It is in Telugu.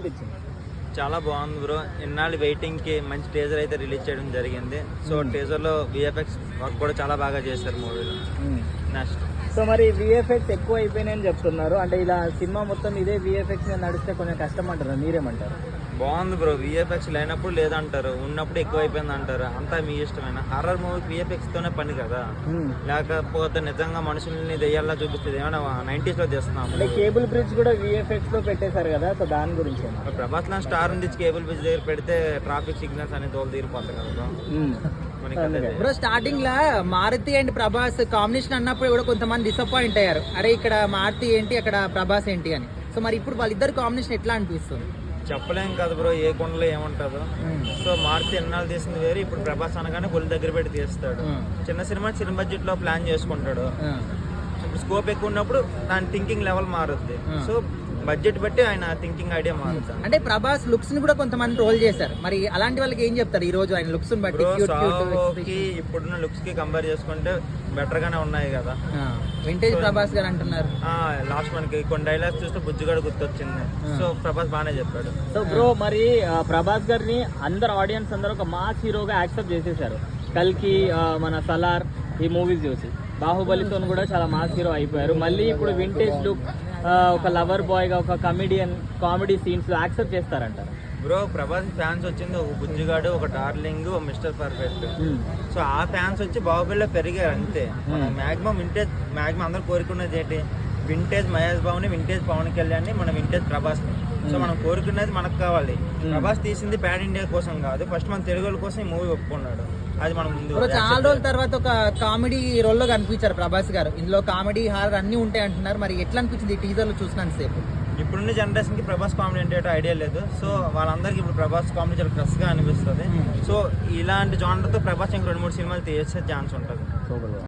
అనిపించింది? చాలా బాగుంది బ్రో. ఇన్నాళ్ళు వెయిటింగ్ కి మంచి టీజర్ అయితే రిలీజ్ చేయడం జరిగింది. సో టీజర్ లో విఎఫ్ఎక్స్ వర్క్ కూడా చాలా బాగా చేశారు మూవీలో. నెక్స్ట్ సో మరి విఎఫ్ఎక్స్ ఎక్కువ అయిపోయినాయని చెప్తున్నారు. అంటే ఇలా సినిమా మొత్తం ఇదే విఎఫ్ఎక్స్ మీద నడిస్తే కొంచెం కష్టం అంటారు, మీరేమంటారు? బాగుంది బ్రో. విఎఫ్ఎక్స్ లేనప్పుడు లేదంటారు, ఉన్నప్పుడు ఎక్కువ అయిపోయింది అంటారు. అంతా మీ ఇష్టమైన. హర్రర్ మూవీకి విఎఫ్ఎక్స్ తోనే పని కదా. లేకపోతే నిజంగా మనుషుల్ని దెయ్యాల్లా చూపిస్తుంది ఏమైనా 90s లో చేస్తున్నాం. అంటే కేబుల్ బ్రిడ్జ్ కూడా విఎఫ్ఎక్స్ లో పెట్టేశారు కదా, సో దాని గురించి ప్రభాస్ లాంటి స్టార్ నుంచి కేబుల్ బ్రిడ్జ్ దగ్గర పెడితే ట్రాఫిక్ సిగ్నల్స్ అనేది తోలు తీరిపోతాయి కదా బ్రో. స్టార్టింగ్ లా మారుతి అండ్ ప్రభాస్ కాంబినేషన్ అన్నప్పుడు కూడా కొంతమంది డిసప్పాయింట్ అయ్యారు, అరే ఇక్కడ మారుతి ఏంటి అక్కడ ప్రభాస్ ఏంటి అని. సో మరి ఇప్పుడు వాళ్ళిద్దరు కాంబినేషన్ ఎట్లా అనిపిస్తుంది? చెప్పలేం కదా బ్రో, ఏ కొండలో ఏముంటుందో. సో మారుతి ఎన్నాళ్ళు తీసింది వేరు, ఇప్పుడు ప్రభాస్ అనగానే ఒళ్ళు దగ్గర పెట్టి తీస్తాడు. చిన్న సినిమా చిన్న బడ్జెట్ లో ప్లాన్ చేసుకుంటాడు. ఇప్పుడు స్కోప్ ఎక్కువ ఉన్నప్పుడు దాని థింకింగ్ లెవెల్ మారుద్ది. సో బడ్జెట్ బట్టి ఆయన థింకింగ్ ఐడియా మారుతుంది. అంటే ప్రభాస్ లుక్స్ ని కూడా కొంతమంది రోల్ చేశారు, మరి అలాంటి వాళ్ళకి ఏం చెప్తారు ఈ రోజు ఆయన లుక్స్ ని బట్టి? ఇప్పుడున్న లుక్స్ కి కంపేర్ చేసుకుంటే బెటర్ గానే ఉన్నాయి కదా. వింటేజ్ ప్రభాస్ గారు అంటున్నారు. లాస్ట్ మనకి కొన్ని డైలాగ్స్ చూస్తే బుజ్జిగాడు గుర్తొచ్చింది. సో ప్రభాస్ బాగానే చెప్పాడు. సో బ్రో మరి ప్రభాస్ గారిని అందరు ఆడియన్స్ అందరూ ఒక మాస్ హీరోగా యాక్సెప్ట్ చేసేసారు. కల్కి, మన సలార్ ఈ మూవీస్ చూసి. బాహుబలితో కూడా చాలా మాస్ హీరో అయిపోయారు. మళ్ళీ ఇప్పుడు వింటేజ్ లుక్, ఒక లవర్ బాయ్ గా, ఒక కమెడియన్, కామెడీ సీన్స్ లో యాక్సెప్ట్ చేస్తారంటారు బ్రో. ప్రభాస్ ఫ్యాన్స్ వచ్చింది ఒక బుజ్జిగాడు, ఒక డార్లింగ్, ఒక మిస్టర్ పర్ఫెక్ట్. సో ఆ ఫ్యాన్స్ వచ్చి బాహుబలిలో పెరిగారు అంతే. మాక్సిమం వింటేజ్ అందరూ కోరుకున్నది ఏంటి? వింటేజ్ మహేష్ బాబుని, వింటేజ్ పవన్ కళ్యాణ్ ని, మన వింటేజ్ ప్రభాస్ ని. సో మనం కోరుకునేది మనకు కావాలి. ప్రభాస్ తీసింది ప్యాన్ ఇండియా కోసం కాదు, ఫస్ట్ మన తెలుగు వాళ్ళ కోసం ఈ మూవీ ఒప్పుకున్నాడు. అది మనం ముందు చాలా రోజుల తర్వాత ఒక కామెడీ రోల్ లో కనిపించారు ప్రభాస్ గారు. ఇందులో కామెడీ, హారర్ అన్ని ఉంటాయి అంటున్నారు. మరి ఎట్లా అనిపించింది టీజర్ లో చూసినంత సేపు? ఇప్పుడున్న జనరేషన్ కి ప్రభాస్ కామెడీ అంటే ఐడియా లేదు. సో వాళ్ళందరికీ ఇప్పుడు ప్రభాస్ కామెడీ చాలా క్రష్ గా అనిపిస్తుంది. సో ఇలాంటి జానర్ తో ప్రభాస్ ఇంక 2-3 సినిమాలు తీసే ఛాన్స్ ఉంటుంది.